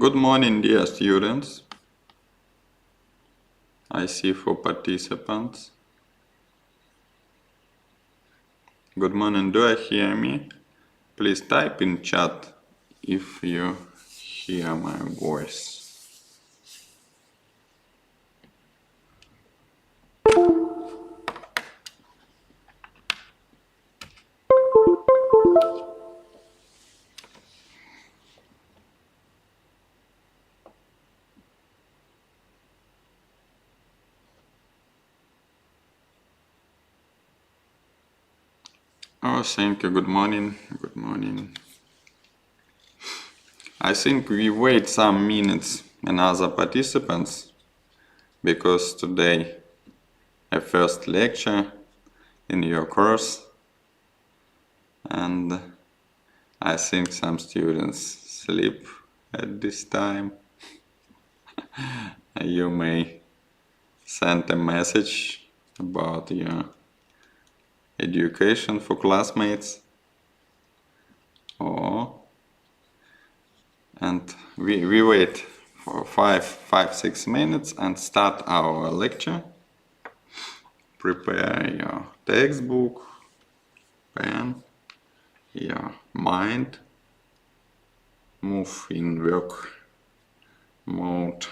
Good morning, dear students. I see 4 participants. Good morning, do you hear me? Please type in chat if you hear my voice. Oh, thank you. Good morning. Good morning. I think we wait some minutes and other participants because today a first lecture in your course, and I think some students sleep at this time. You may send a message about your education for classmates, and we wait for 5-6 minutes and start our lecture. Prepare your textbook, pen, your mind, move in work mode.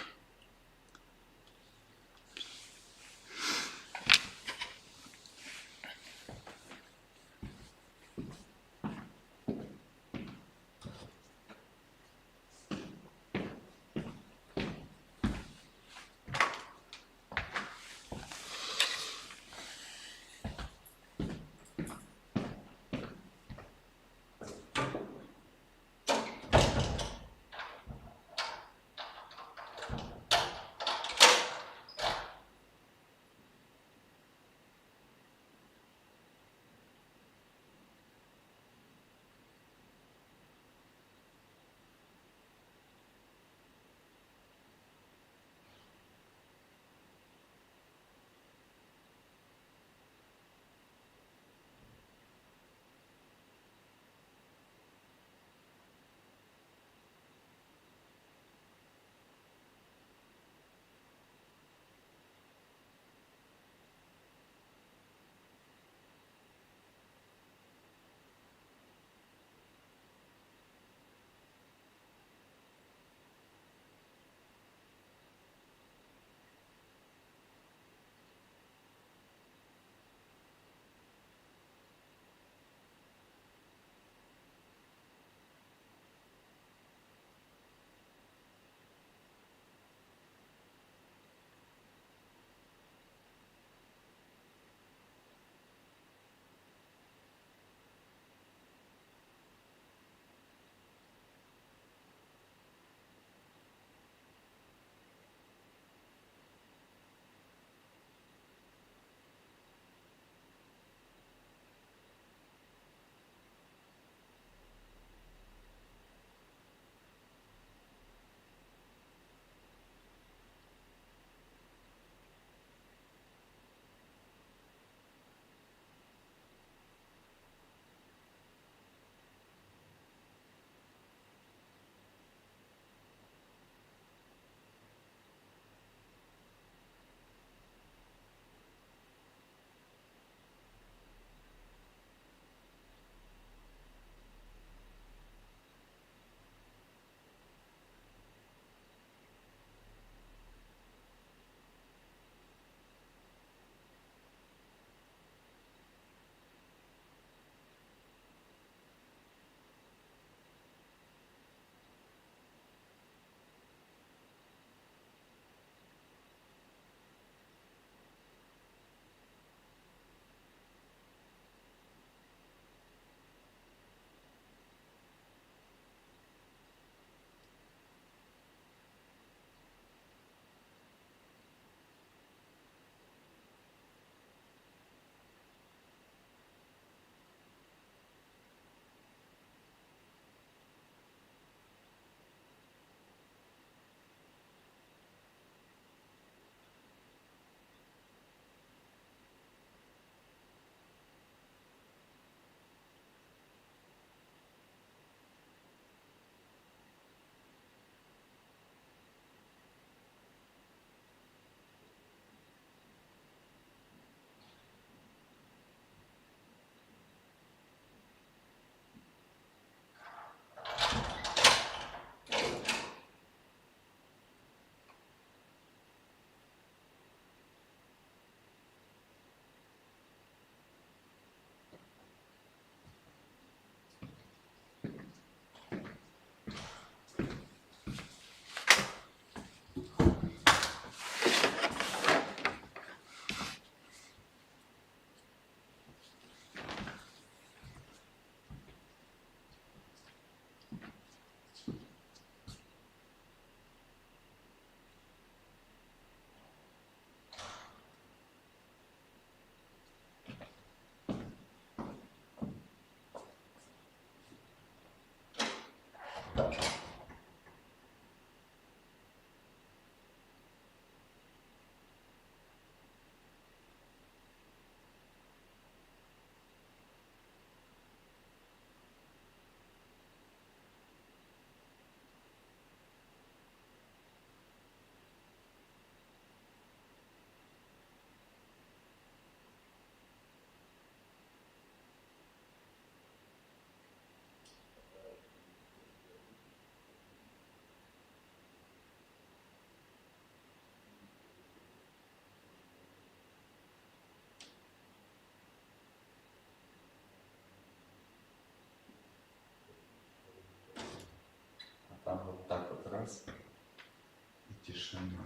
Тишина.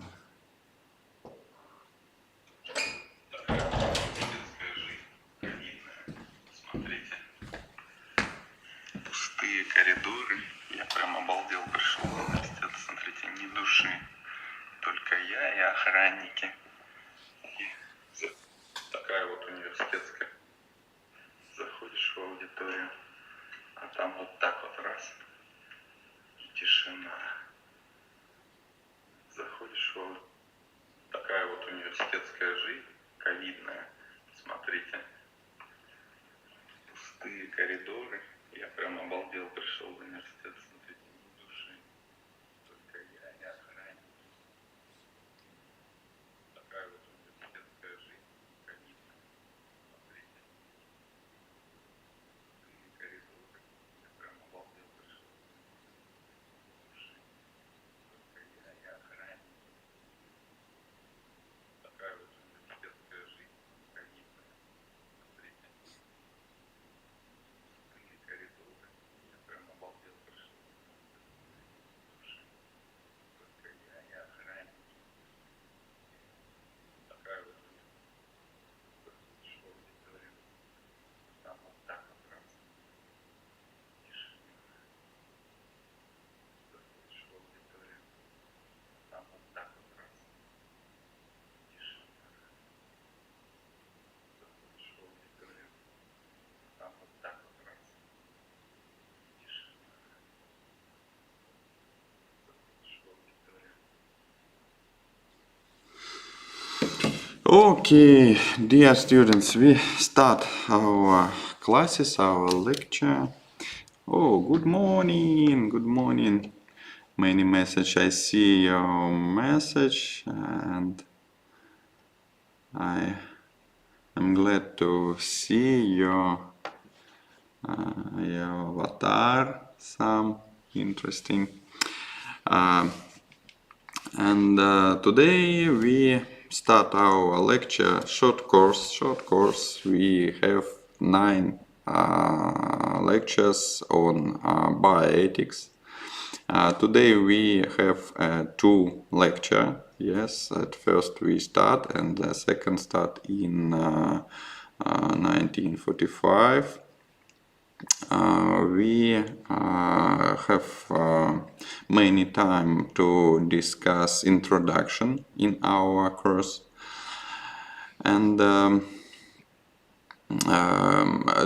Смотрите, пустые коридоры. Я прям обалдел, пришел в университет, смотрите, ни души. Только я и охранники. И такая вот университетская. Заходишь в аудиторию, а там вот так вот раз, и тишина. Заходишь в аудиторию. Такая вот университетская жизнь, ковидная. Смотрите, пустые коридоры. Я прям обалдел, пришел в университет, смотрите, ни души. Только я и охранники. Такая вот университетская жизнь, ковидная. Смотрите, пустые коридоры. Я прям обалдел, пришел в университет, ни души. Только я и охранники. Такая вот университетская жизнь, ковидная. Смотрите, пустые коридоры. Я прям обалдел, пришел в университет, ни души. Только я и охранники. Такая вот заходишь в аудиторию, там вот так вот раз, тишина. Заходишь в аудиторию, там вот так вот раз, тишина. Заходишь в аудиторию, там вот так вот раз, тишина. Заходишь в аудиторию. Okay, dear students, we start our classes, our lecture. Oh, good morning, good morning. Many message. I see your message, and I am glad to see your avatar. Some interesting. And today we start our lecture, short course. We have 9 lectures on bioethics. Today we have 2 lecture. Yes, at first we start, and the second start in 1945. We have many time to discuss introduction in our course, and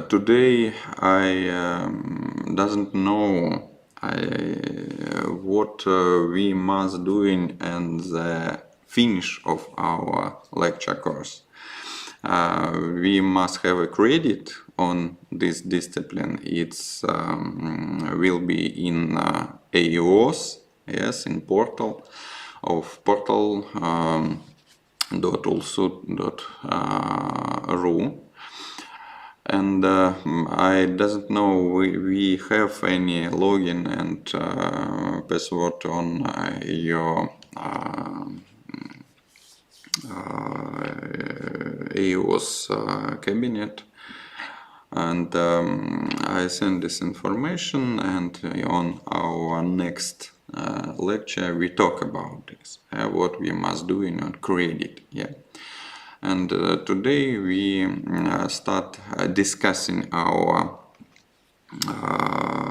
today I doesn't know what we must doing and the finish of our lecture course. We must have a credit on this discipline. It's will be in AOS, yes, in portal of portal .ulsud.ru. And I doesn't know we have any login and password on your AOS cabinet, and I send this information, and on our next lecture we talk about this, what we must do in our credit. Yeah. And today we start discussing our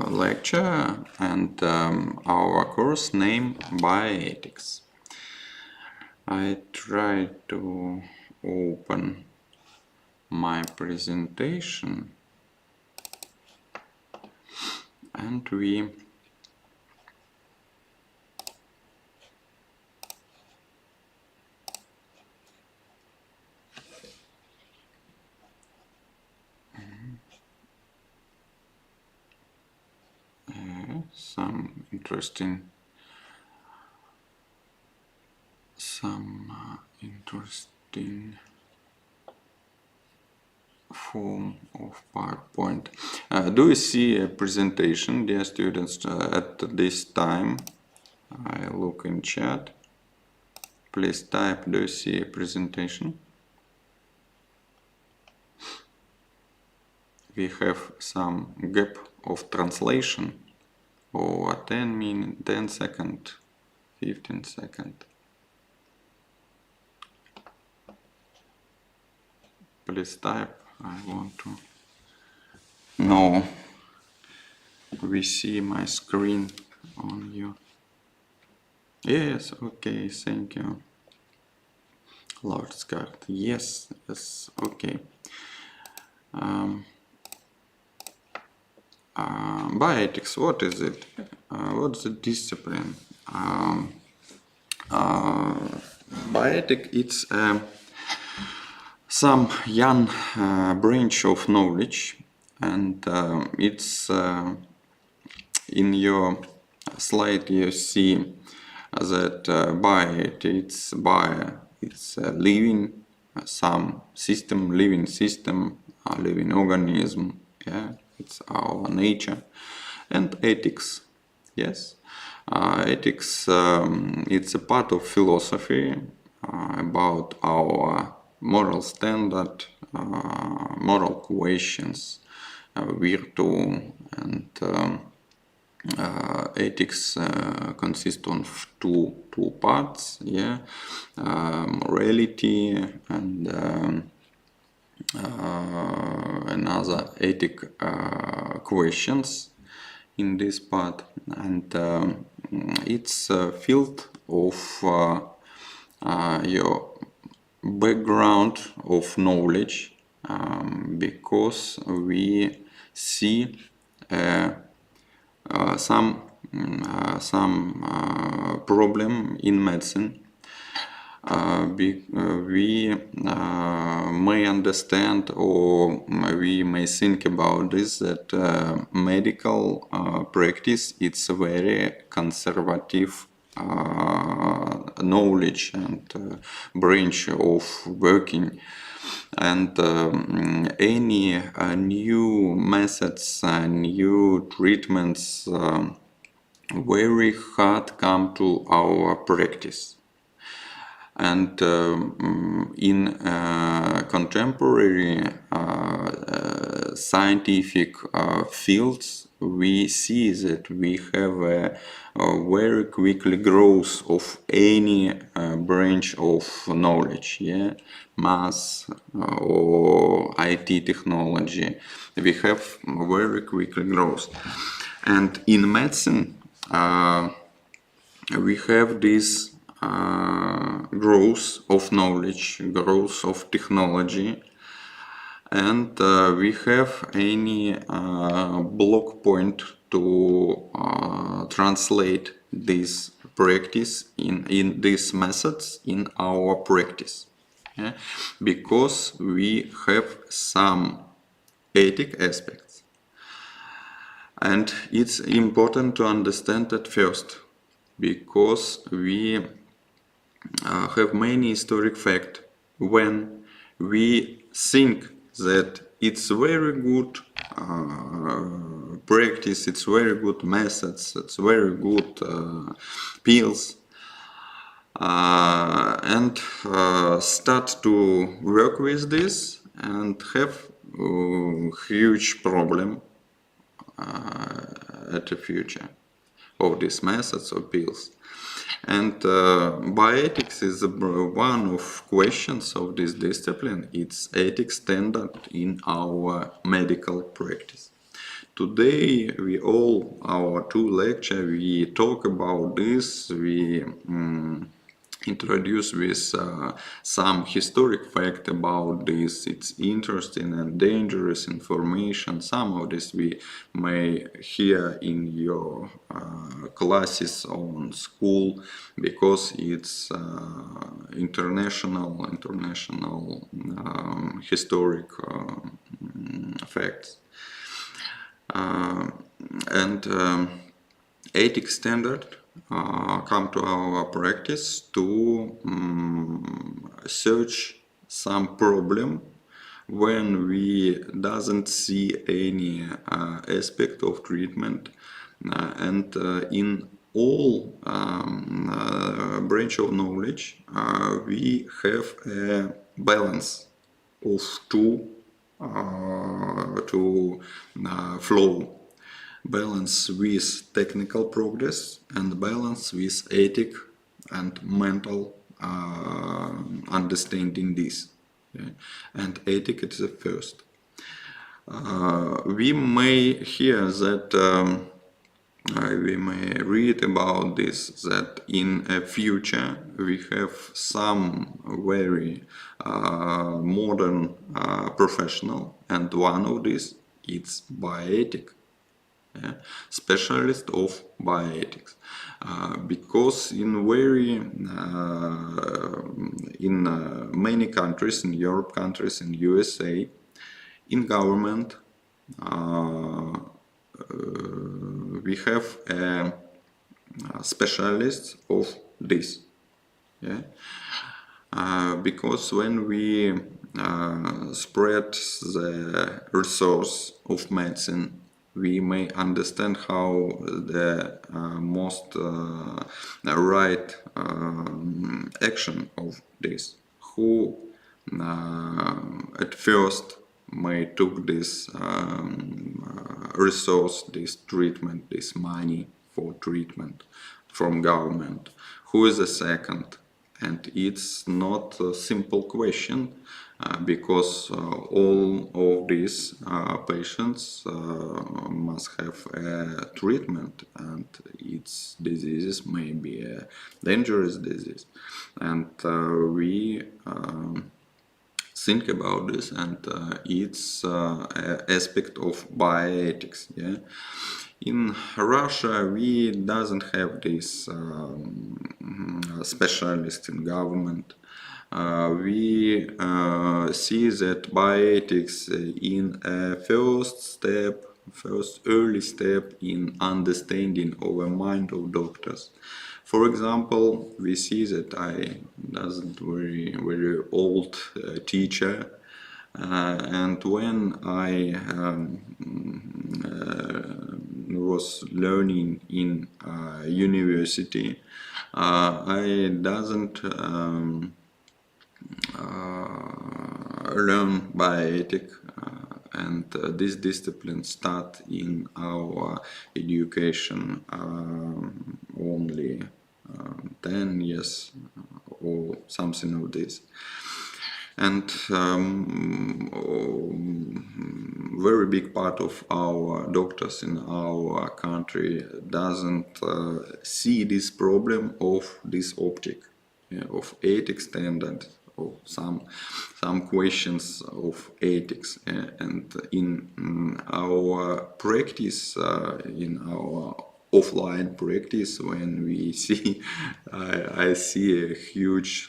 lecture and our course name Bioaetics. I try to open my presentation, and we some interesting form of PowerPoint. Do you see a presentation, dear students, at this time? I look in chat. Please type, do you see a presentation? We have some gap of translation over 10 seconds, 15 seconds. Please type. I want to know. We see my screen on you. Yes, okay, thank you. Lord Scott. Yes, yes, okay. Bioethics, what is it? What's the discipline? Bioethics, it's some young branch of knowledge, and it's in your slide you see that it's living some system, living organism, yeah, it's our nature. And ethics, yes, ethics, it's a part of philosophy about our moral standard, moral questions, virtue, and ethics consist of two parts, yeah, morality and another ethic questions in this part, and it's a field of your background of knowledge, because we see some problem in medicine. We may understand, or we may think about this, that medical practice, it's a very conservative knowledge and branch of working, and any new methods, new treatments very hard come to our practice. And in contemporary scientific fields, we see that we have a very quickly growth of any branch of knowledge, yeah, math or IT technology. We have very quickly growth, and in medicine we have this growth of knowledge, growth of technology, and we have any block point to translate this practice in these methods in our practice, yeah? Because we have some ethic aspects, and it's important to understand that first, because we have many historic facts. When we think that it's very good practice, it's very good methods, it's very good pills, and start to work with this and have huge problem at the future of these methods or pills. And bioethics is one of questions of this discipline. It's ethics standard in our medical practice. Today, our two lecture, we talk about this. We introduce with some historic fact about this. It's interesting and dangerous information. Some of this we may hear in your classes on school, because it's international historic facts. And ethics standard come to our practice to search some problem when we doesn't see any aspect of treatment, and in all branch of knowledge we have a balance of two flow. Balance with technical progress and balance with ethic and mental understanding this. Yeah? And ethic is the first. We may hear that we may read about this, that in a future we have some very modern professional, and one of these is bioethic, yeah, specialist of bioethics, because in many countries, in Europe countries, in USA, in government, uh, we have specialists of this, yeah. Because when we spread the resource of medicine, we may understand how the most right action of this. Who at first may took this resource, this treatment, this money for treatment from government. Who is the second? And it's not a simple question, because all of these patients must have a treatment, and its diseases may be a dangerous disease. And we think about this, and it's aspect of bioethics. Yeah, in Russia we doesn't have this specialist in government. We see that bioethics in a first early step in understanding of the mind of doctors. For example, we see that I doesn't very old teacher, and when I was learning in university, I doesn't learn bioethic, and this discipline start in our education only 10 years or something of this. And very big part of our doctors in our country doesn't see this problem of this object, yeah, of ethics standard, or some questions of ethics. And in our practice, in our offline practice, when we see I see a huge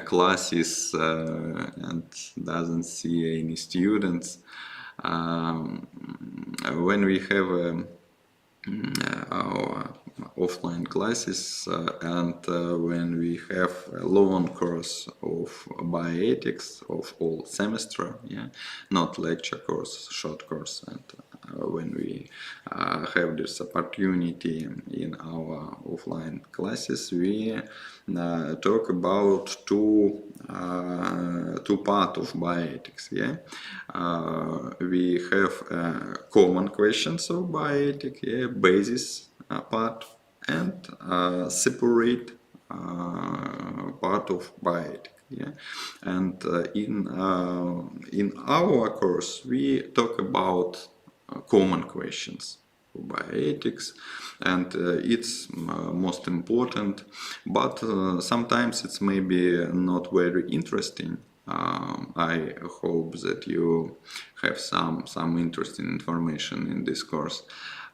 classes, and doesn't see any students. When we have our offline classes, and when we have a long course of bioethics of all semester, yeah, not lecture course, short course, and when we have this opportunity in our offline classes, we talk about two part of bioethics. Yeah, we have common questions of bioethics, yeah, basis part, and separate part of bioethics. Yeah, and in our course we talk about common questions for bioethics, and it's most important, but sometimes it's maybe not very interesting. I hope that you have some interesting information in this course,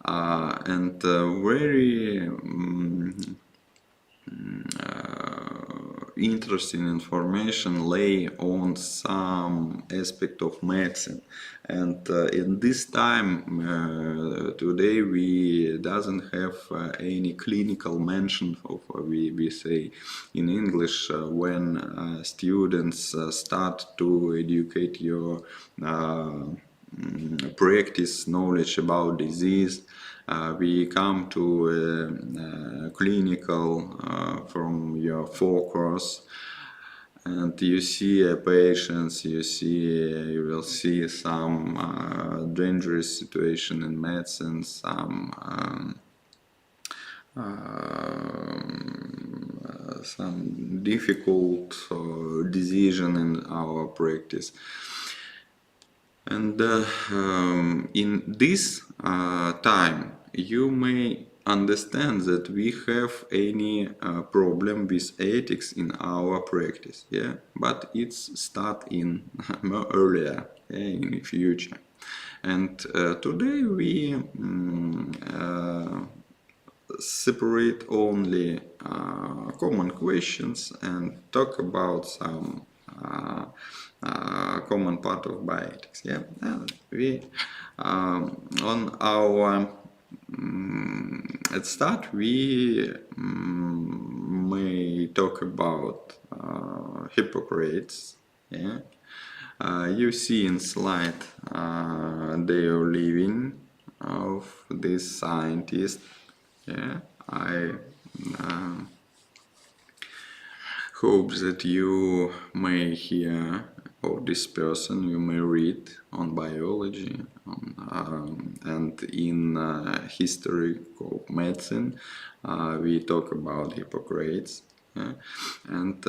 and very interesting information lay on some aspect of medicine. And in this time today we doesn't have any clinical mention of, we say in English, when students start to educate your practice knowledge about disease. We come to clinical from your focus, and you see a patient, you will see some dangerous situation in medicine, some some difficult decision in our practice. And in this time, you may understand that we have any problem with ethics in our practice, yeah, but it's start in more earlier, yeah, in the future. And today we separate only common questions and talk about some common part of bioethics. Yeah, and we on our at start we may talk about Hippocrates. Yeah, you see in slide their living of this scientist. Yeah, I hope that you may hear of this person, you may read on biology and in history of medicine. We talk about Hippocrates. Yeah? And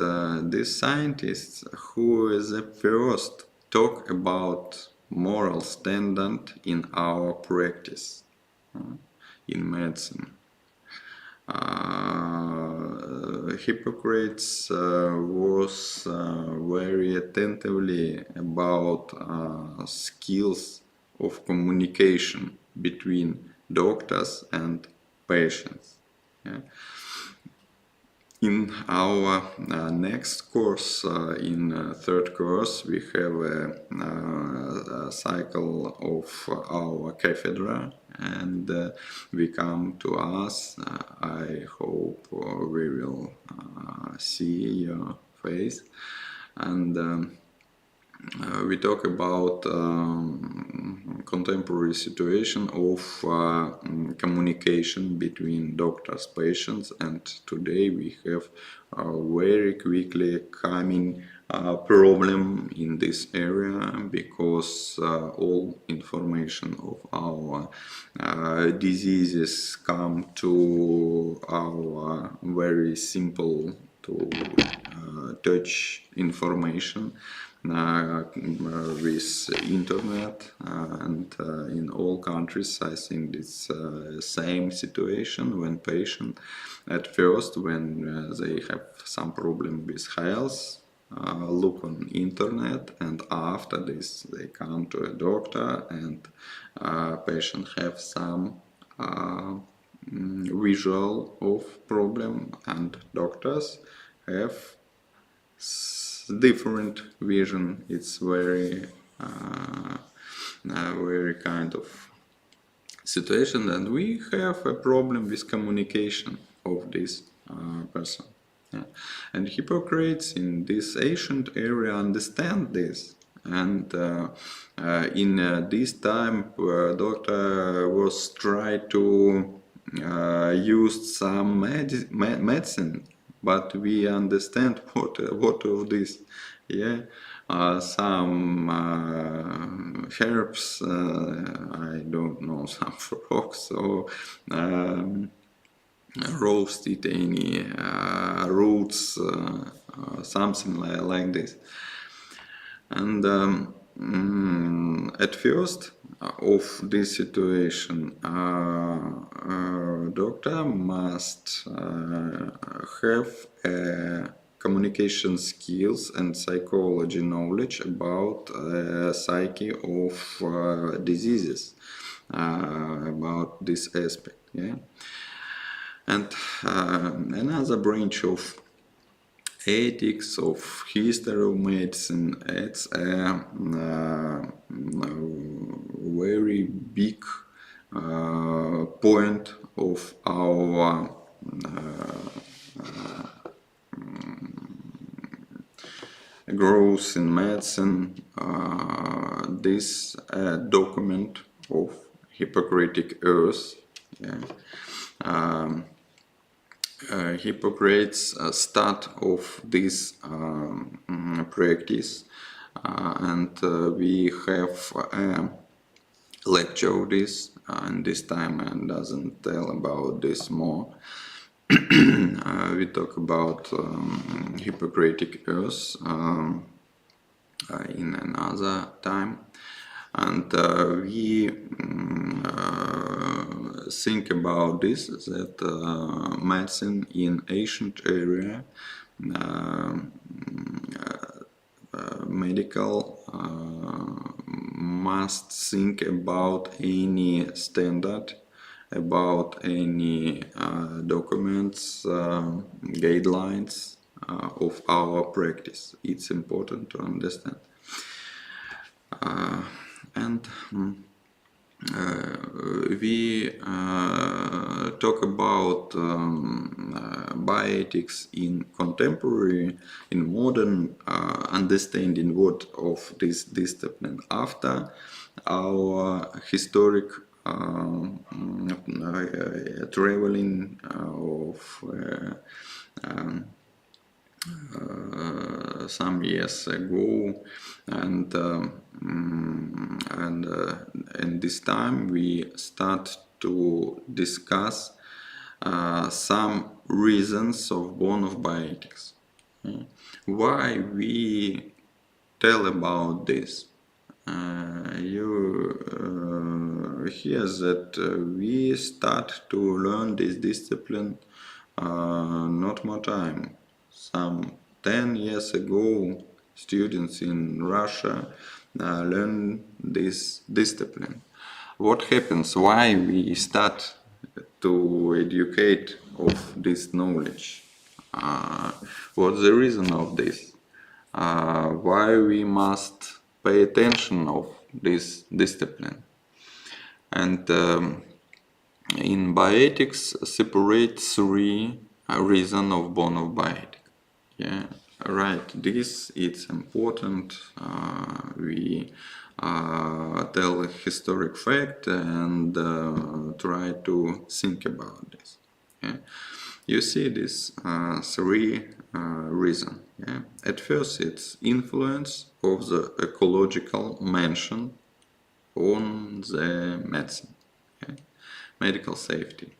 this scientist who is the first talk about moral standard in our practice in medicine. Hippocrates was very attentively about skills of communication between doctors and patients. Yeah. In our next course, in third course, we have a cycle of our cathedra, and we come to us. I hope we will see your face, and we talk about contemporary situation of communication between doctors, patients, and today we have a very quickly coming problem in this area because all information of our diseases come to our very simple to touch information with internet and in all countries. I think it's same situation when patient at first when they have some problem with health look on internet, and after this they come to a doctor, and patient have some visual of problem, and doctors have different vision. It's very very kind of situation, and we have a problem with communication of this person. Yeah. And Hippocrates in this ancient area understand this, and in this time doctor was try to use some medicine, but we understand what of this. Yeah, some herbs, I don't know, some frogs or roasted any roots, something like this. And at first of this situation, doctor must have communication skills and psychology knowledge about psyche of diseases, about this aspect. Yeah. And another branch of ethics, of history of medicine, it's a very big point of our growth in medicine. This document of Hippocratic Oath. Yeah. Hippocrates start of this practice, and we have a lecture of this, and this time I doesn't tell about this more. we talk about Hippocratic Oath in another time, and we think about this, that medicine in ancient area, medical must think about any standard, about any documents, guidelines of our practice. It's important to understand. And we talk about bioethics in contemporary, in modern understanding what of this discipline after our historic traveling of some years ago, and this time we start to discuss some reasons of born of bioethics. Why we tell about this? You hear that we start to learn this discipline not more time. Some 10 years ago, students in Russia learn this discipline. What happens? Why we start to educate of this knowledge? What's the reason of this? Why we must pay attention of this discipline? And in bioethics, separate three reasons of born of bioethics. Yeah, right. This it's important. We tell a historic fact and try to think about this. Yeah. You see this three reasons. Yeah. At first, it's influence of the ecological mention on the medicine. Yeah. Medical safety.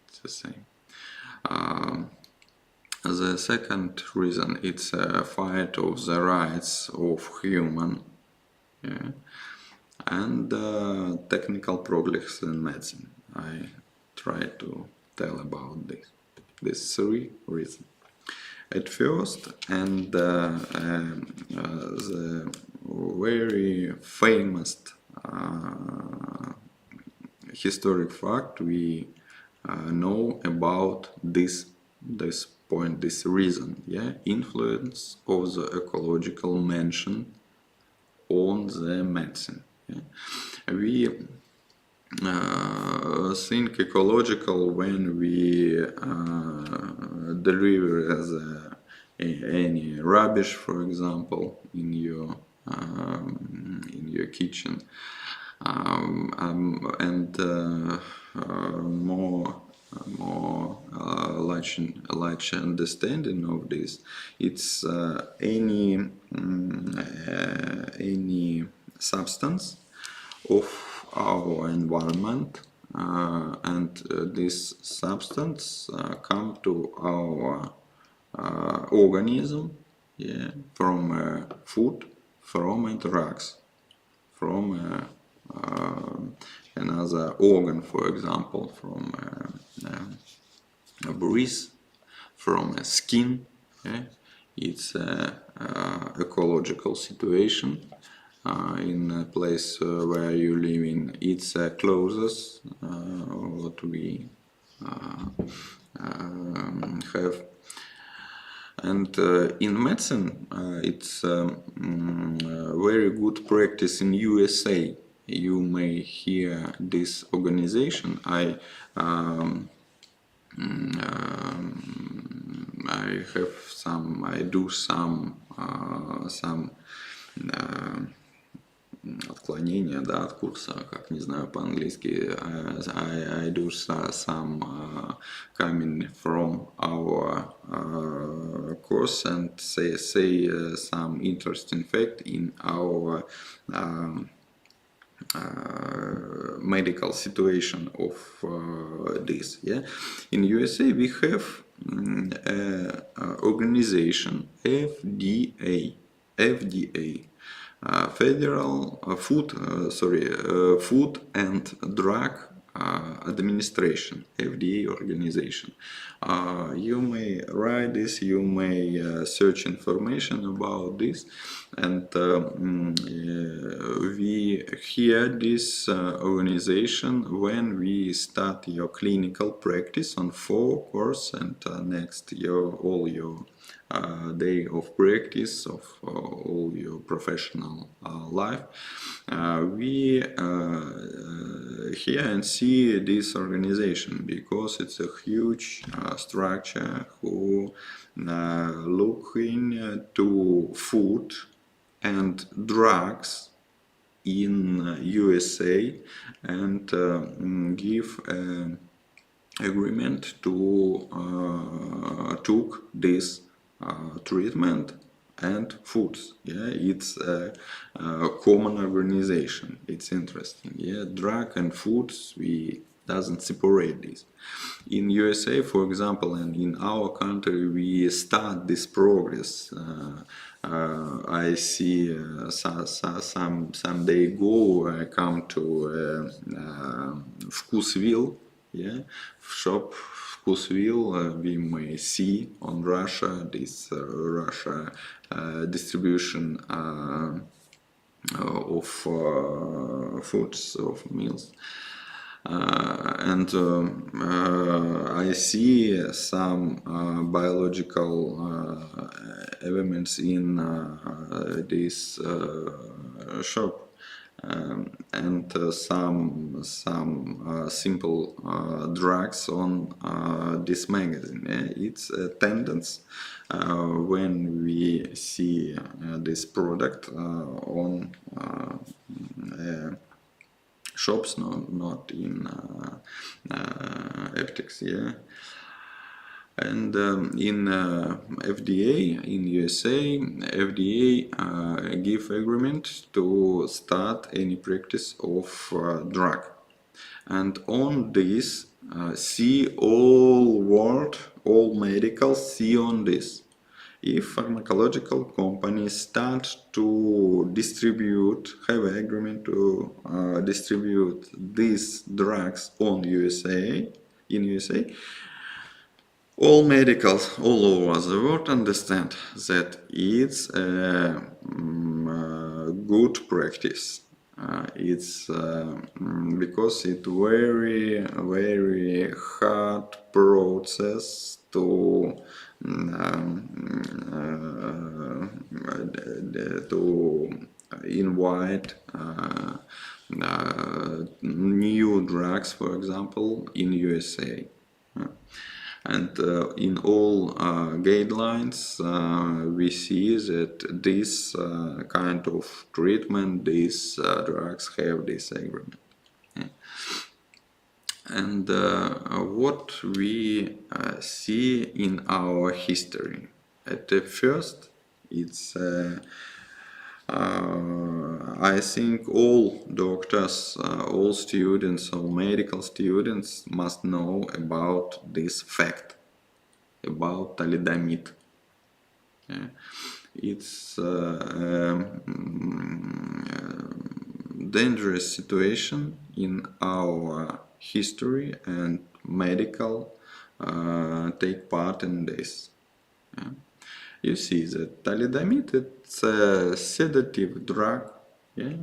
It's the same. The second reason, it's a fight of the rights of human, yeah, and technical progress in medicine. I try to tell about this. These three reasons. At first, and the very famous historic fact we know about this point, this reason, yeah, influence of the ecological mention on the medicine. Yeah. We think ecological when we deliver any rubbish, for example, in your kitchen, and more large understanding of this. It's any substance of our environment, and this substance come to our organism, yeah, from food, from drugs, from another organ, for example, from a breeze, from a skin. Yeah? It's a ecological situation in a place where you live in. It's clothes what we have. And in medicine, it's very good practice in USA. You may hear this organization. I do some отклонения, да, от курса, как не знаю по-английски. I do some coming from our course and say some interesting fact in our medical situation of this. Yeah, in USA we have organization FDA, Federal Food and Drug Administration, FDA organization. You may write this, you may search information about this, and we hear this organization when we start your clinical practice on 4 course, and next all your day of practice of all your professional life. We hear and see this organization because it's a huge structure who looking to food and drugs in USA and give agreement to took this treatment and foods. Yeah, it's a common organization. It's interesting. Yeah, drug and foods, we doesn't separate this. In USA, for example, and in our country, we start this progress. I see some day ago I come to Вкусвилл, yeah, shop Вкусвилл. We may see on Russia this Russia distribution of foods, of meals. And I see some biological elements in this shop, and some simple drugs on this magazine. It's a tendency when we see this product on shops, not in Aetics, yeah. And in FDA, in USA, FDA give agreement to start any practice of drug. And on this, see all world, all medicals see on this. If pharmacological companies start to distribute, have an agreement to distribute these drugs on USA, in USA, all medicals all over the world understand that it's a good practice. It's because it's very hard process to invite new drugs, for example, in USA. And in all guidelines, we see that this kind of treatment, these drugs have this agreement. Yeah. And what we see in our history, at the first, it's I think all doctors, all students, all medical students must know about this fact, about thalidomide. Yeah. It's dangerous situation in our history, and medical take part in this. Yeah. You see that thalidomide, it's a sedative drug. Yeah?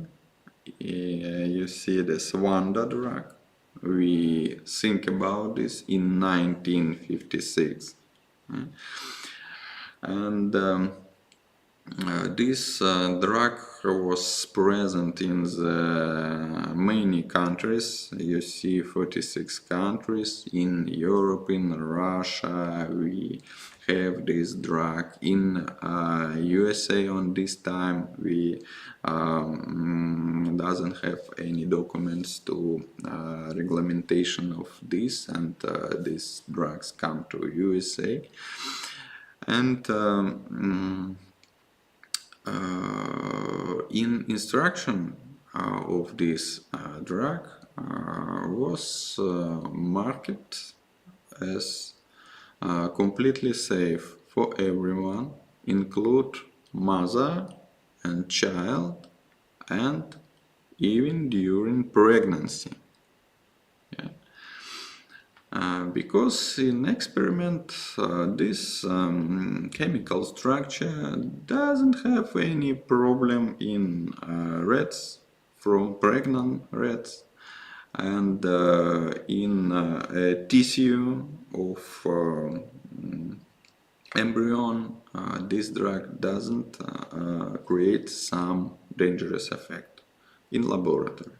You see this wonder drug. We think about this in 1956. Yeah? And this drug was present in the many countries. You see 46 countries in Europe, in Russia. We have this drug in USA. On this time we doesn't have any documents to regulation of this, and these drugs come to USA. And in instruction of this drug was marketed as completely safe for everyone, include mother and child, and even during pregnancy. Yeah. Because in experiment this chemical structure doesn't have any problem in rats, from pregnant rats, and in a tissue of embryon, this drug doesn't create some dangerous effect in laboratory.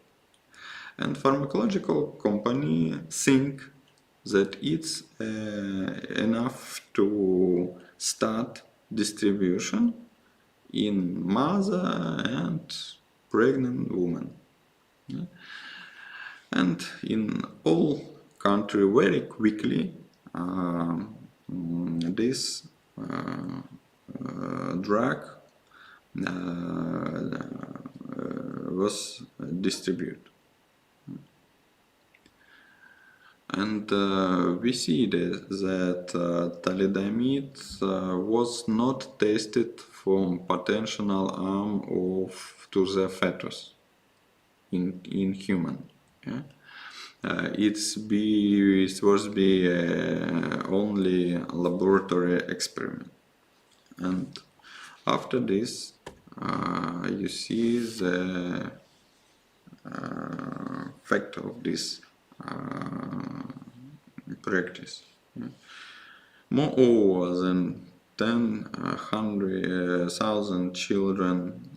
And pharmacological company think that it's enough to start distribution in mother and pregnant woman. Yeah. And in all country very quickly this drug was distributed. And we see that thalidomide was not tested from potential harm to the fetus in human. Yeah? It was only a laboratory experiment. And after this, you see the fact of this practice. Moreover than 100,000 children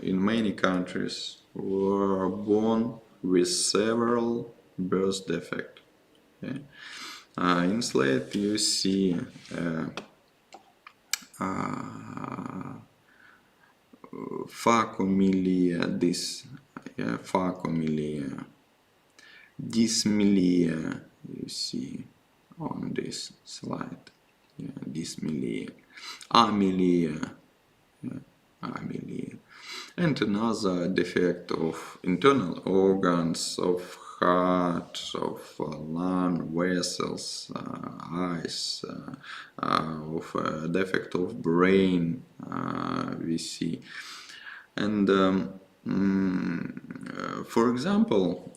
in many countries were born with several birth defects. Okay? In slide you see phacomelia, phacomelia, dysmelia, you see on this slide. Yeah, dysmelia, amelia, yeah, amelia, and another defect of internal organs, of heart, of lung vessels, eyes, of defect of brain, we see. And for example,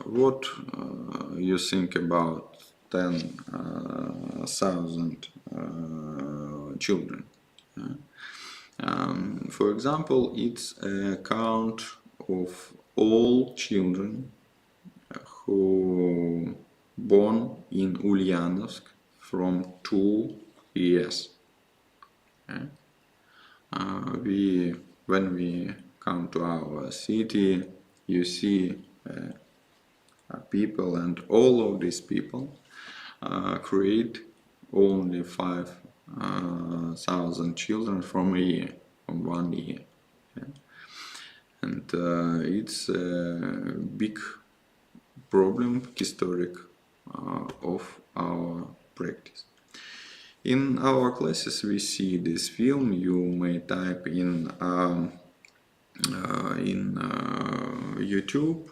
what you think about 10,000 children? For example, it's a count of all children who born in Ulyanovsk from 2 years. Okay? When we come to our city, you see people, and all of these people create only 5,000 children from 1 year. Yeah? And it's a big problem, historic, of our practice. In our classes we see this film. You may type in YouTube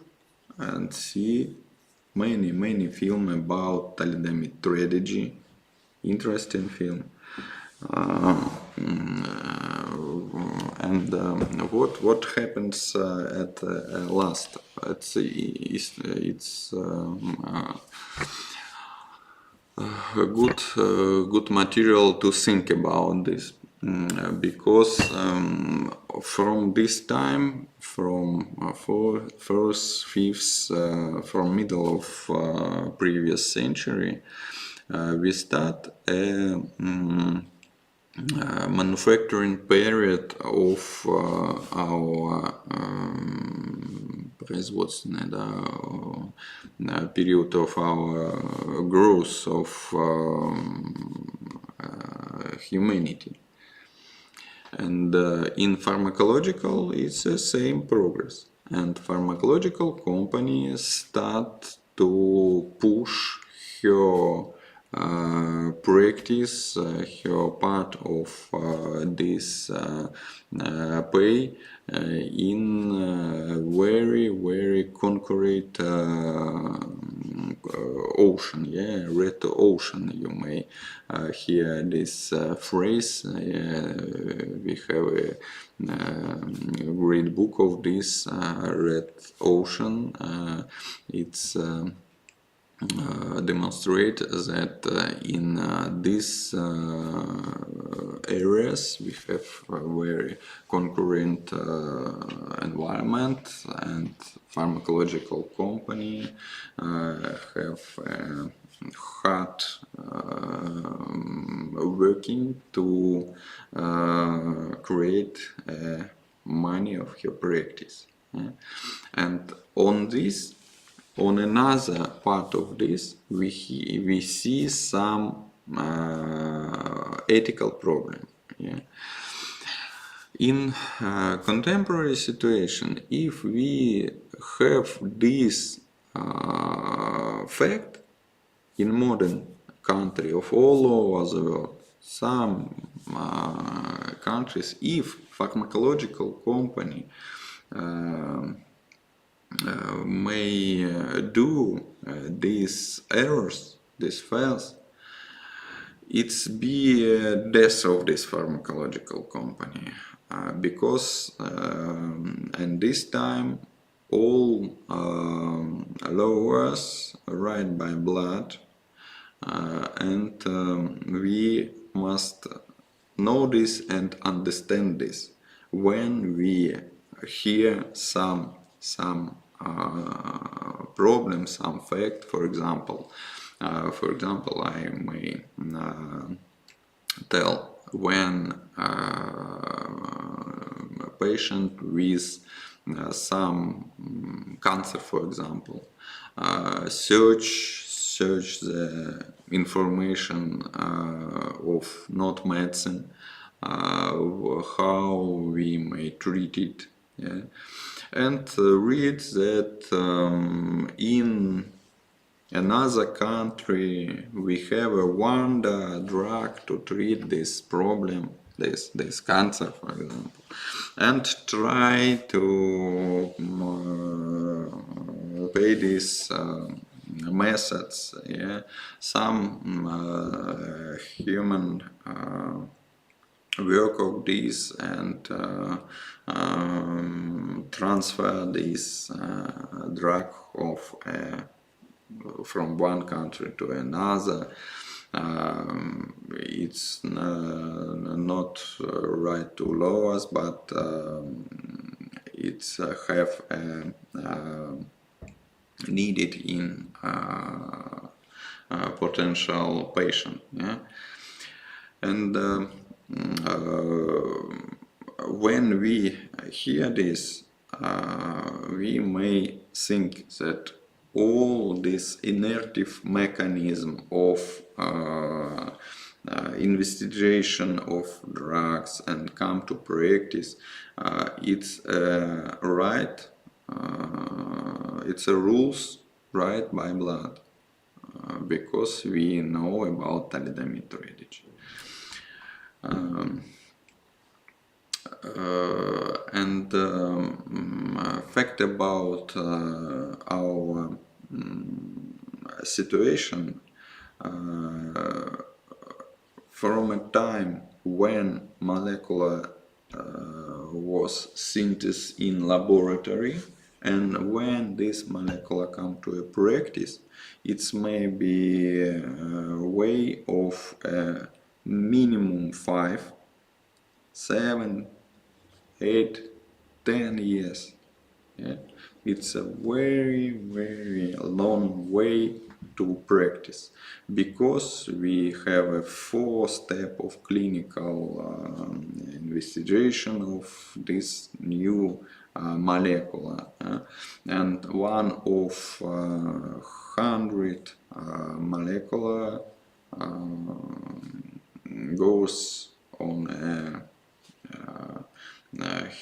and see many film about thalidomide tragedy. Interesting film. And what happens at last? It's a good material to think about this, because from this time, from fourth, fifth, from middle of previous century, we start a manufacturing period of our period of our growth of humanity. And in pharmacological, it's the same progress. And pharmacological companies start to push her practice, her part of this pay in very concrete ocean, red ocean. You may hear this phrase. We have a great book of this red ocean. It's demonstrate that in these areas we have a very concurrent environment, and pharmacological company have hard working to create money of your practice. And on another part of this, we see some ethical problem. In contemporary situation, if we have this fact in modern country of all over the world, some countries, if pharmacological company may do these errors, these fails, it's be death of this pharmacological company, because and this time all laws right by blood, and we must know this and understand this when we hear some problem, some fact. For example, I may tell when a patient with some cancer, for example, search the information of not medicine, how we may treat it, and read that in another country we have a wonder drug to treat this problem, this cancer, for example, and try to pay these methods, some human work of this, and transfer this drug of from one country to another. It's not right to laws, but it's have needed in potential patient, and when we hear this, we may think that all this inertive mechanism of investigation of drugs and come to practice, it's right, it's a rules right by blood, because we know about thalidomide strategy. And fact about our situation, from a time when molecular was synthesized in laboratory, and when this molecular come to a practice, it's maybe a way of minimum 5, 7, 8, 10 years. It's a very long way to practice, because we have a 4 step of clinical investigation of this new molecule, and one of 100 molecular goes on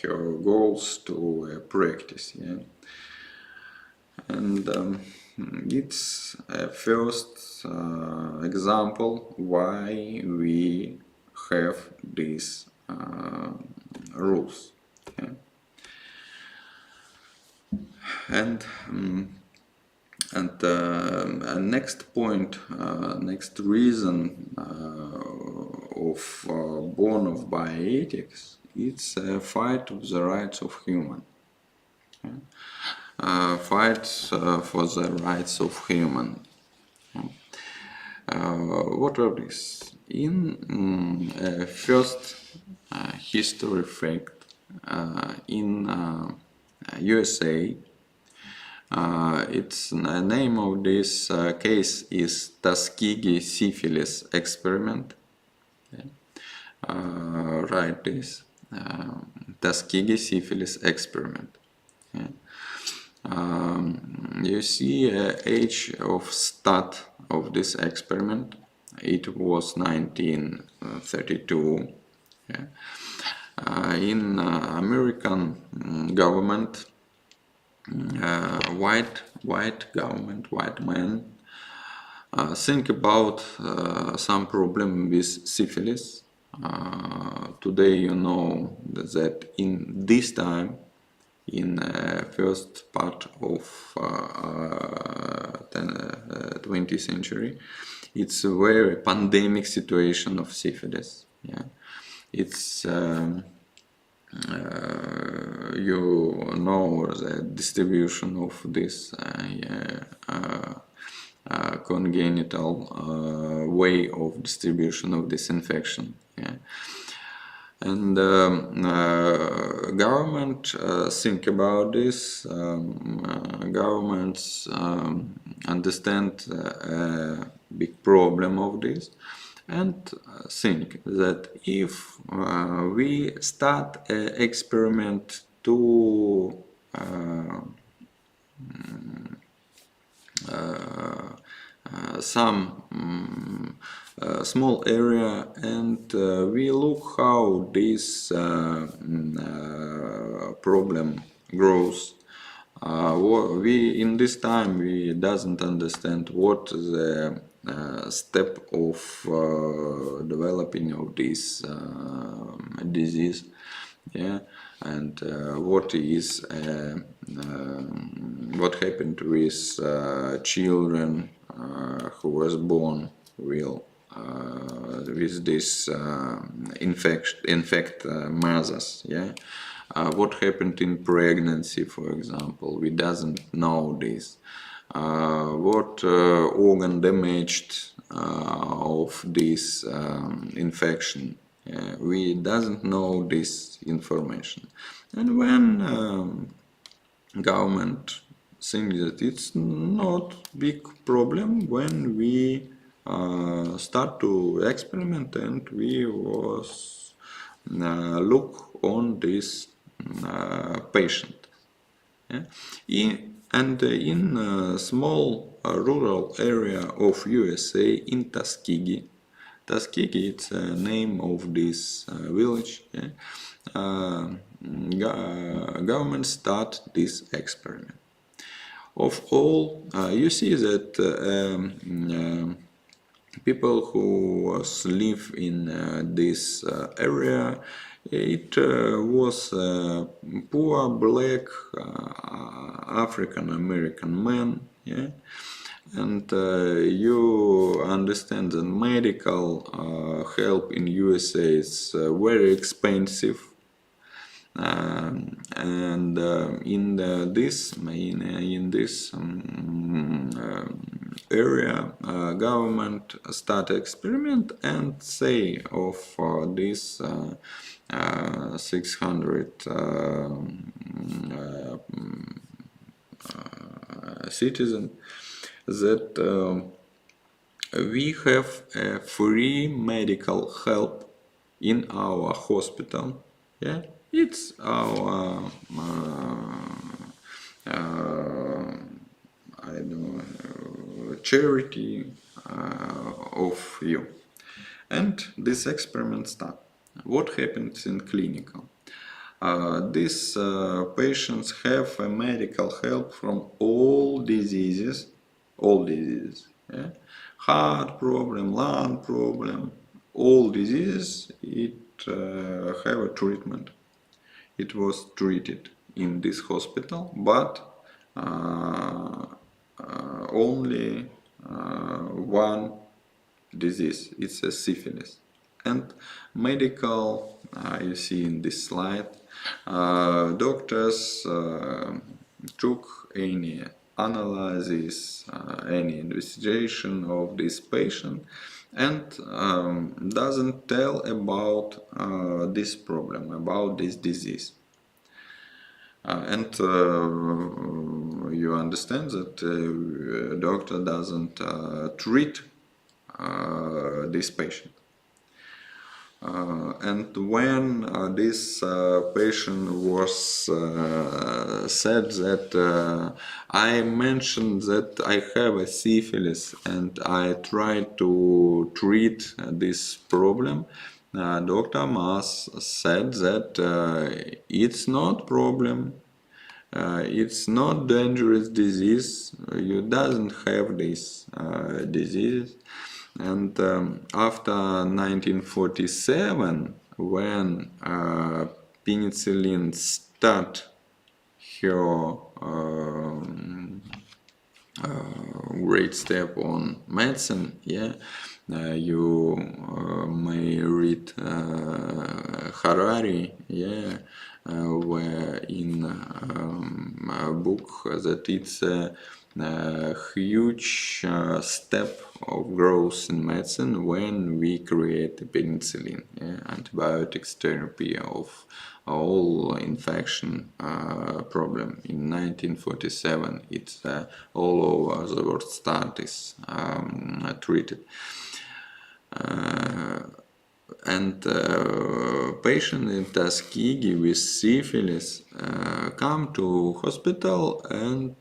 her goals to practice, and it's a first example why we have these rules. and next point, next reason of born of bioethics, it's a fight of the rights of human. Fights for the rights of human. What are these? In first history fact, in USA, its name of this case is Tuskegee syphilis experiment. Okay. Write this, Tuskegee syphilis experiment. Okay. You see age of start of this experiment. It was 1932. Yeah. In American government, white government, white man, think about some problem with syphilis. Today you know that in this time, in first part of 20th century, it's a very pandemic situation of syphilis. Yeah, it's you know the distribution of this congenital way of distribution of this infection. Yeah. And government think about this. Governments understand big problem of this, and think that if we start an experiment to some small area, and we look how this problem grows. We in this time we doesn't understand what the step of developing of this disease. Yeah, and what is what happened with children who was born with this infect mothers. Yeah, what happened in pregnancy, for example, we doesn't know this. What organ damaged of this infection. We doesn't know this information, and when government thinks that it's not big problem, when we start to experiment and we was look on this patient. Yeah? In a small rural area of USA, in Tuskegee, it's the name of this village. Yeah? Government start this experiment. Of all, you see that people who live in this area, it was poor black African American man. Yeah? And you understand that medical help in USA is very expensive, and in this area, government start experiment and say of this 600 citizen, that we have free medical help in our hospital. Yeah, it's our I don't know, charity of you. And this experiment start. What happens in clinical? These patients have a medical help from all diseases, yeah? Heart problem, lung problem, all diseases, it have a treatment. It was treated in this hospital, but only one disease, it's a syphilis. And medical, you see in this slide, doctors took any analysis, any investigation of this patient, and doesn't tell about this problem, about this disease. And you understand that doctor doesn't treat this patient. And when this patient was said that I mentioned that I have a syphilis and I tried to treat this problem, Dr. Mas said that it's not problem, it's not dangerous disease, you doesn't have this disease. And after 1947, when penicillin start her great step on medicine, yeah, you may read Harari, yeah, where in a book that it's a huge step of growth in medicine when we create the penicillin, yeah, antibiotics therapy of all infection problem. In 1947, it's all over the world is treated. And patient in Tuskegee with syphilis come to hospital and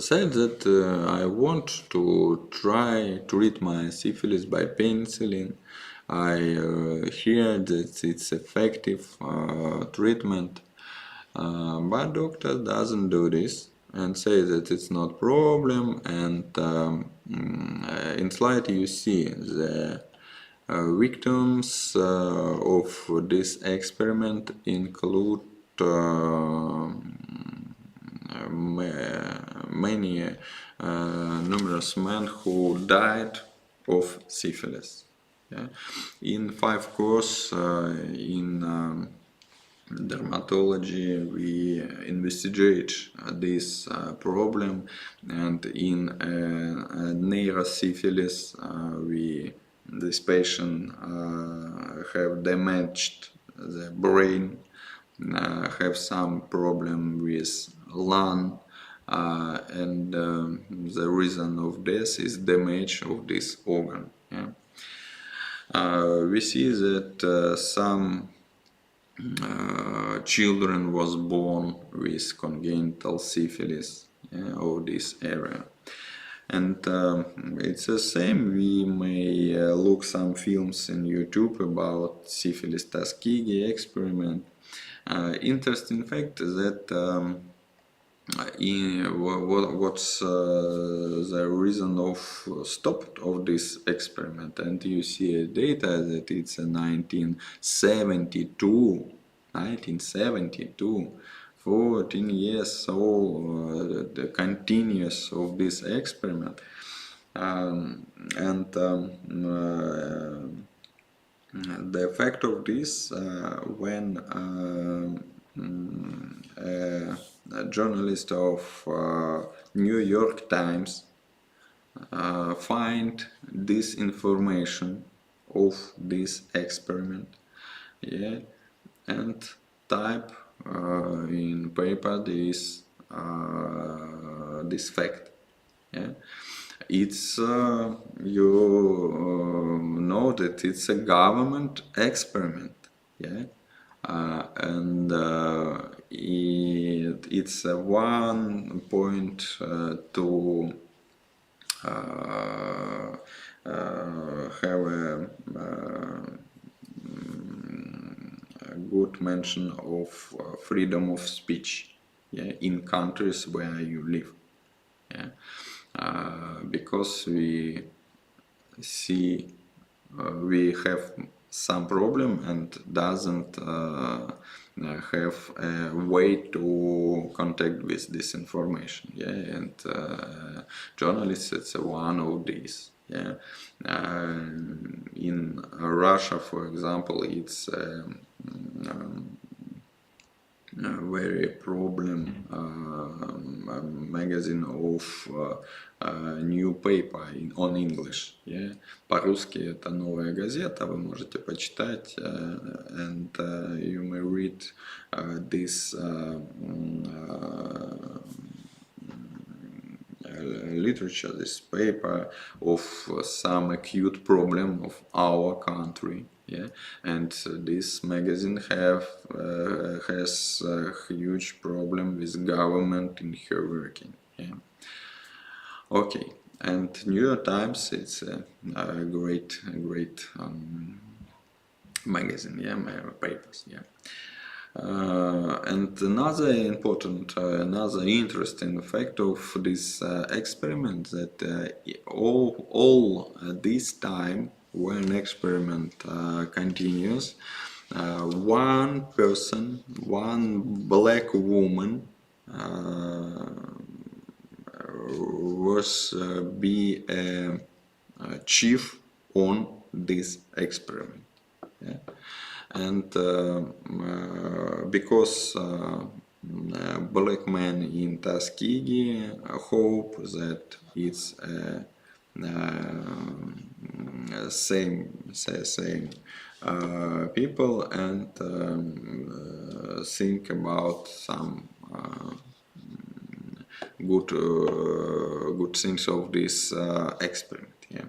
said that I want to try treat my syphilis by penicillin. I hear that it's effective treatment, but doctor doesn't do this and say that it's not problem. And in slide you see the victims of this experiment include many numerous men who died of syphilis. Yeah. In 5 course in dermatology we investigate this problem, and in neurosyphilis this patient have damaged the brain, have some problem with lung, and the reason of death is damage of this organ. Yeah. We see that some children was born with congenital syphilis, yeah, of this area. And it's the same. We may look some films in YouTube about syphilis Tuskegee experiment. Interesting fact is that what's the reason of stop of this experiment, and you see data that it's a 1972, 14 years old, the continuous of this experiment, and the effect of this when a journalist of New York Times find this information of this experiment, yeah, and type in paper this fact, yeah. It's you know that it's a government experiment, yeah, and it's 1.2 have a good mention of freedom of speech, yeah, in countries where you live, yeah. Because we see we have some problem and doesn't have a way to contact with this information. Yeah, and journalists, it's one of these. Yeah, in Russia, for example, it's very problem magazine of new paper on English. Yeah. По-русски это новая газета, вы можете почитать, and you may read this literature, this paper of some acute problem of our country. Yeah, and this magazine has a huge problem with government in her working. Yeah. Okay, and New York Times, it's a great magazine. Yeah, papers. Yeah. And another important, another interesting fact of this experiment that all this time when experiment continues, one person, one black woman was be a chief on this experiment. Yeah. And because black man in Tuskegee hope that it's same people and think about some good things of this experiment. Yeah.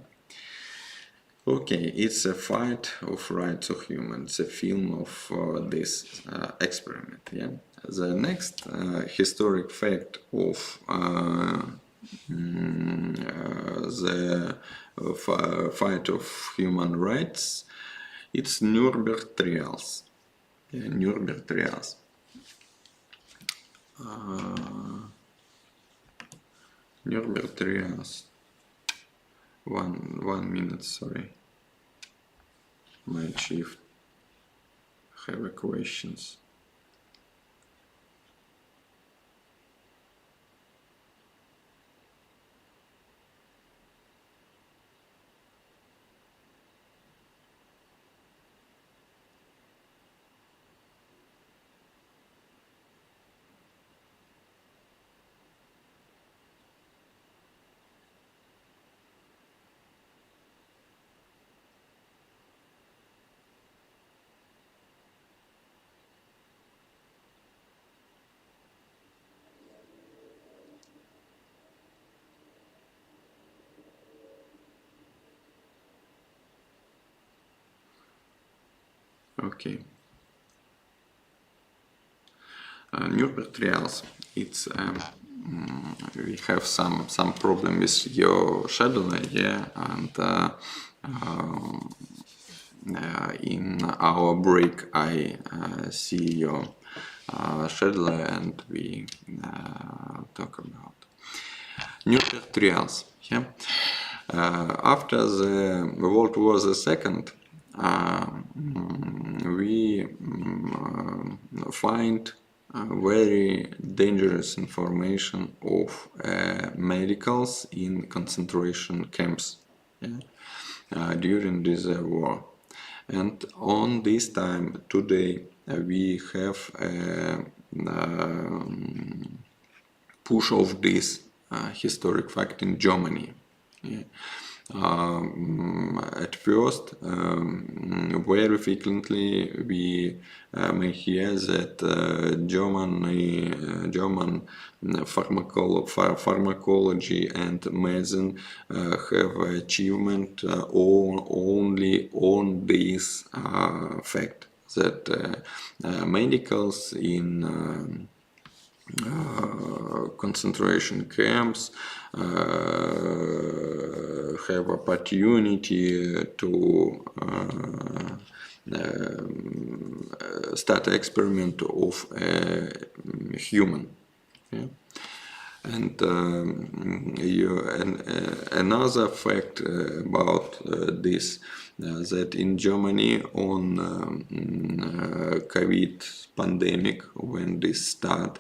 Okay, it's a fight of rights of humans, a film of this experiment. Yeah. The next historic fact of the fight of human rights, it's Nuremberg trials. Yeah, Nuremberg trials. Nuremberg trials. One minute, sorry. My chief have a questions. Okay. Nuremberg trials. It's we have some problem with your shadow, yeah, and in our break I see your shadow and we talk about Nuremberg trials. Yeah. After the World War II, we find very dangerous information of medicals in concentration camps, yeah, during this war. And on this time today we have a push of this historic fact in Germany. Yeah. At first, very frequently we may hear that German pharmacology and medicine have achievement only on this fact that medicals in concentration camps have opportunity to start experiment of human. Yeah. And another fact about this, that in Germany on COVID pandemic, when this start,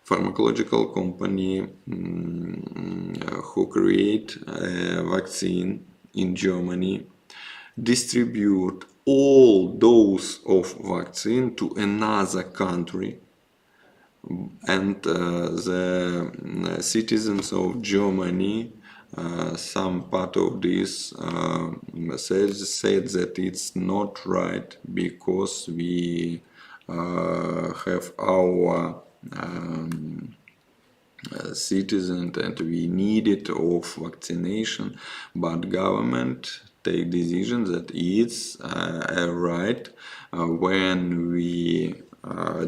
pharmacological company who create a vaccine in Germany distribute all dose of vaccine to another country, and the citizens of Germany, some part of this said that it's not right because we have our citizens and we need it of vaccination, but government take decision that it's a right when we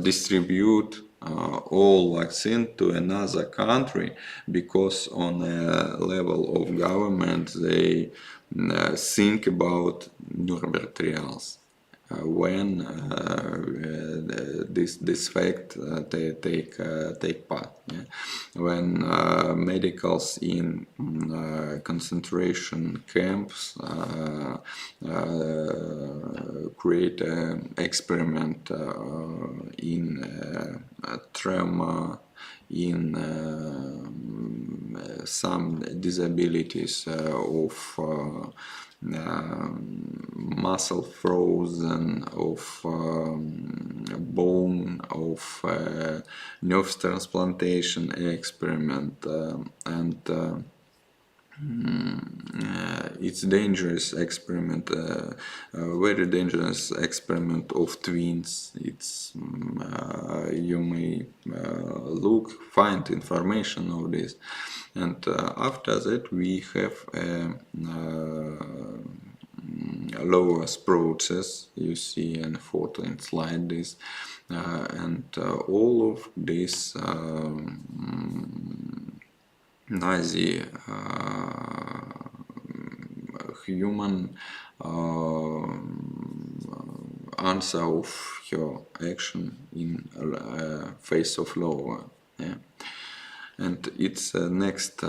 distribute all vaccine to another country, because on a level of government they think about Nuremberg trials. When this fact take part, yeah? When medicals in concentration camps create an experiment in trauma, in some disabilities of muscle frozen, of bone, of nerve transplantation experiment, and it's dangerous experiment, very dangerous experiment of twins. It's you may find information of this, and after that we have Lowest process, you see in photo and slide this, and all of this Nazi human answer of your action in face of law. Yeah. And it's next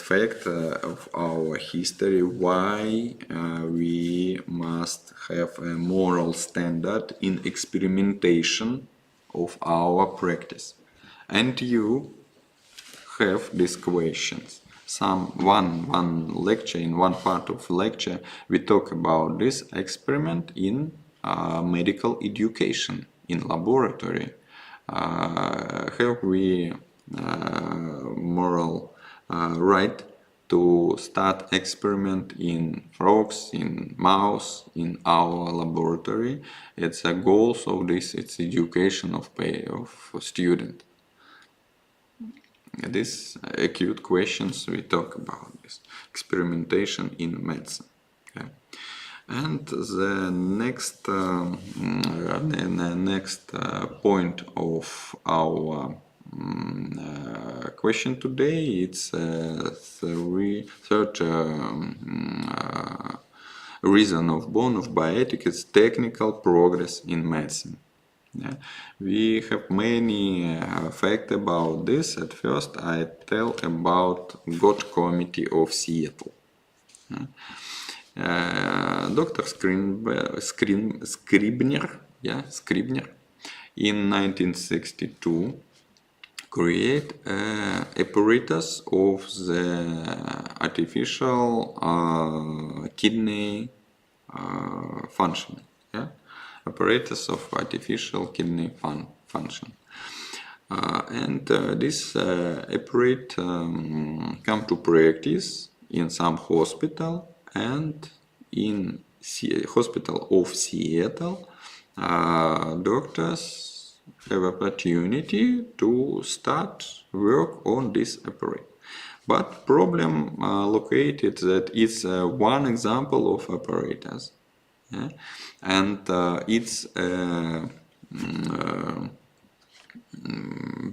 fact of our history, why we must have a moral standard in experimentation of our practice. And you have these questions. One lecture, in one part of lecture, we talk about this experiment in medical education, in laboratory. Have we moral right to start experiment in frogs, in mouse, in our laboratory? It's a goal of this. It's education of student. These acute questions we talk about this experimentation in medicine. Okay. And the next point of our question today, it's third reason of bioethics is technical progress in medicine. Yeah. We have many facts about this. At first I tell about God Committee of Seattle. Dr. Scribner in 1962 create apparatus of the artificial kidney function. Yeah? Apparatus of artificial kidney function. And this apparatus come to practice in some hospital, and in hospital of Seattle, doctors have opportunity to start work on this apparatus. But problem located that it's one example of apparatus, yeah? And it's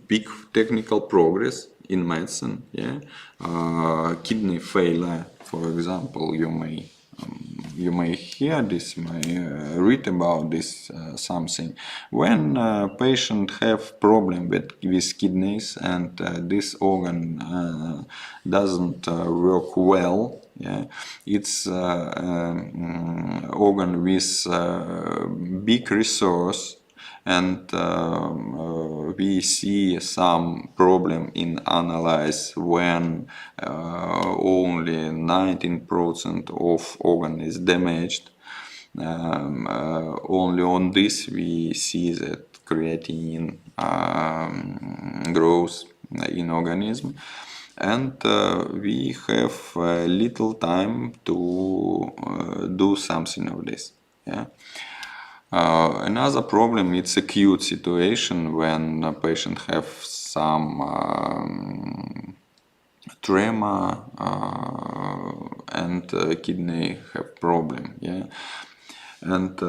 big technical progress in medicine. Yeah? Kidney failure, for example, you may you may hear this, may read about this something. When patient have problem with kidneys and this organ doesn't work well, yeah, it's organ with big resource, and we see some problem in analyze when only 19% of organ is damaged. Only on this we see that creatinine grows in organism, and we have little time to do something of this. Yeah. Another problem is acute situation when a patient have some trauma and kidney have problem. Yeah. And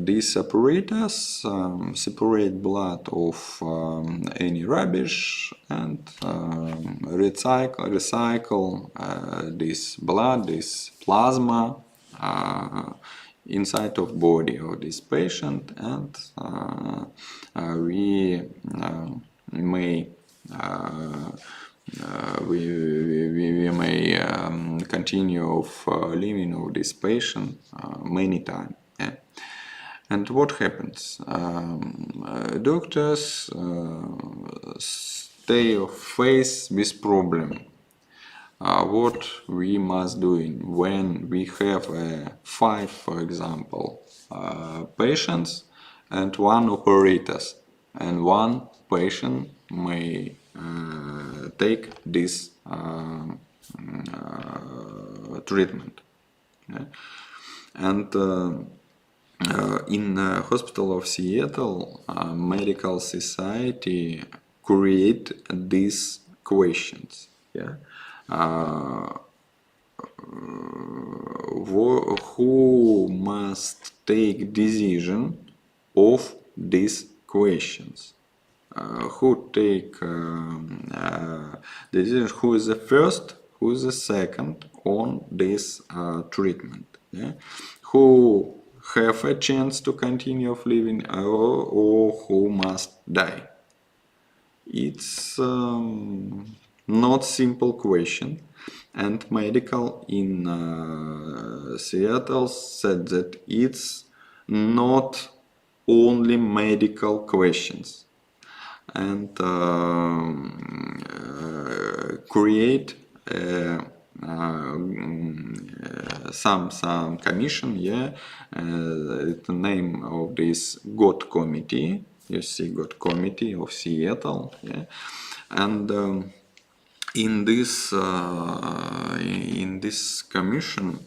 these apparatus separate blood of any rubbish and recycle this blood, this plasma inside of body of this patient, and we may we may continue of living of this patient many times. Yeah. And what happens? Doctors stay face this problem. What we must do when we have 5, for example, patients and 1 operators, and 1 patient may take this treatment. Yeah. And in Hospital of Seattle, Medical Society create these questions. Yeah. Who must take decision of these questions? Who take decision? Who is the first? Who is the second on this treatment? Yeah? Who have a chance to continue of living, or who must die? It's not simple question, and medical in Seattle said that it's not only medical questions, and create some commission. Yeah, the name of this God committee. You see, God committee of Seattle. Yeah, and in this commission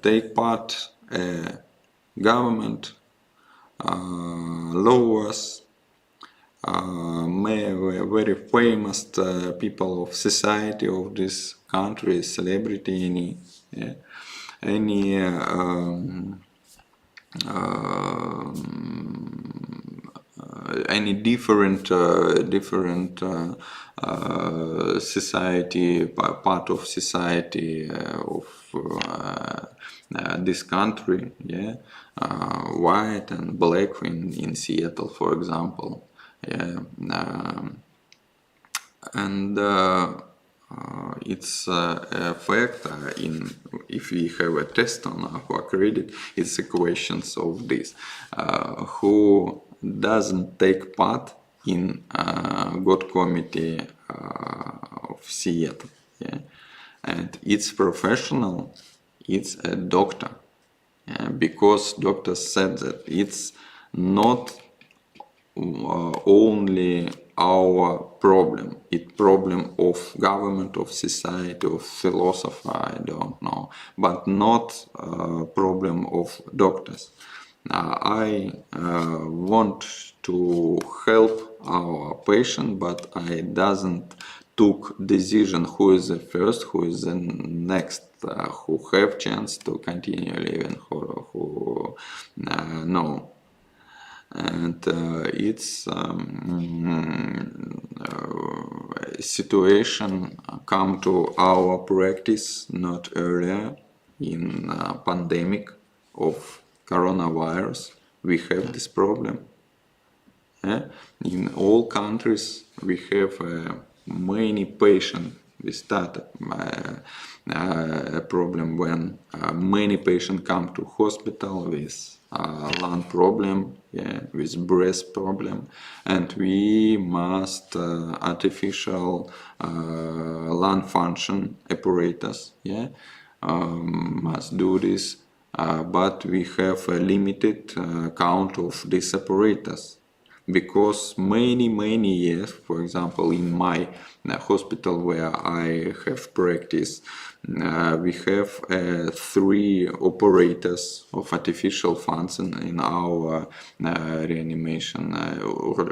take part government, lawyers, very famous people of society of this country, celebrity, any different society, part of society of this country, yeah, white and black in Seattle, for example, yeah, and it's a fact if we have a test on our credit, it's the questions of this: who doesn't take part in God committee of Seattle, yeah? And it's professional, it's a doctor, yeah? Because doctors said that it's not only our problem, it's problem of government, of society, of philosophy, I don't know, but not problem of doctors. I want to help our patient, but I doesn't took decision who is the first, who is the next, who have chance to continue living, who no. And it's situation come to our practice not earlier in pandemic of coronavirus. We have this problem. In all countries we have many patients. We start a problem when many patients come to hospital with lung problem, with breast problem, and we must artificial lung function apparatus, must do this, but we have a limited count of these apparatus. Because many years, for example, in my hospital where I have practice, we have 3 operators of artificial function in our reanimation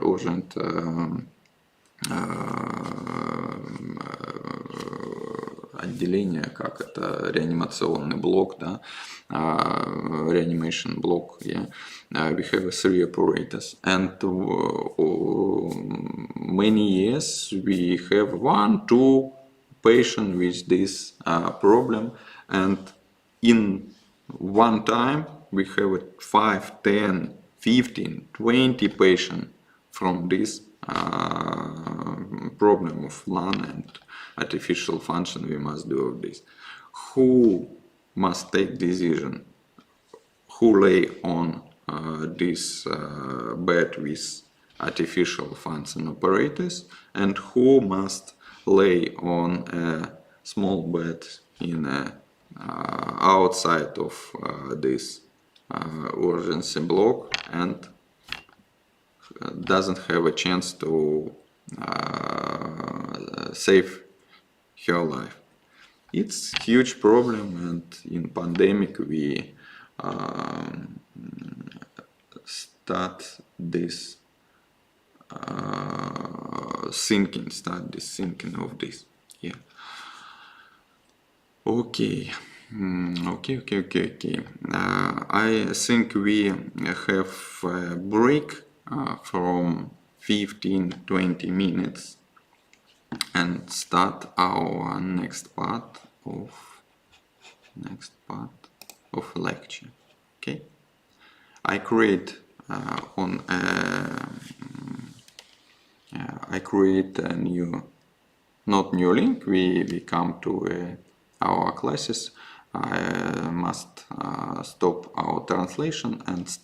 urgent отделение, как это, реанимационный блок, да, reanimation block, we have 3 operators, and many years we have 1-2 patients with this problem, and in one time we have 5, 10, 15, 20 patients from this problem of lung and artificial function. We must do this. Who must take decision? Who lay on this bed with artificial function apparatus, and who must lay on a small bed in outside of this urgency block and doesn't have a chance to save her life. It's a huge problem, and in pandemic we start this thinking of this. Okay. I think we have a break from 15-20 minutes and start our next part of lecture. Okay, I create a new, not new link. We come to our classes. I must stop our translation and start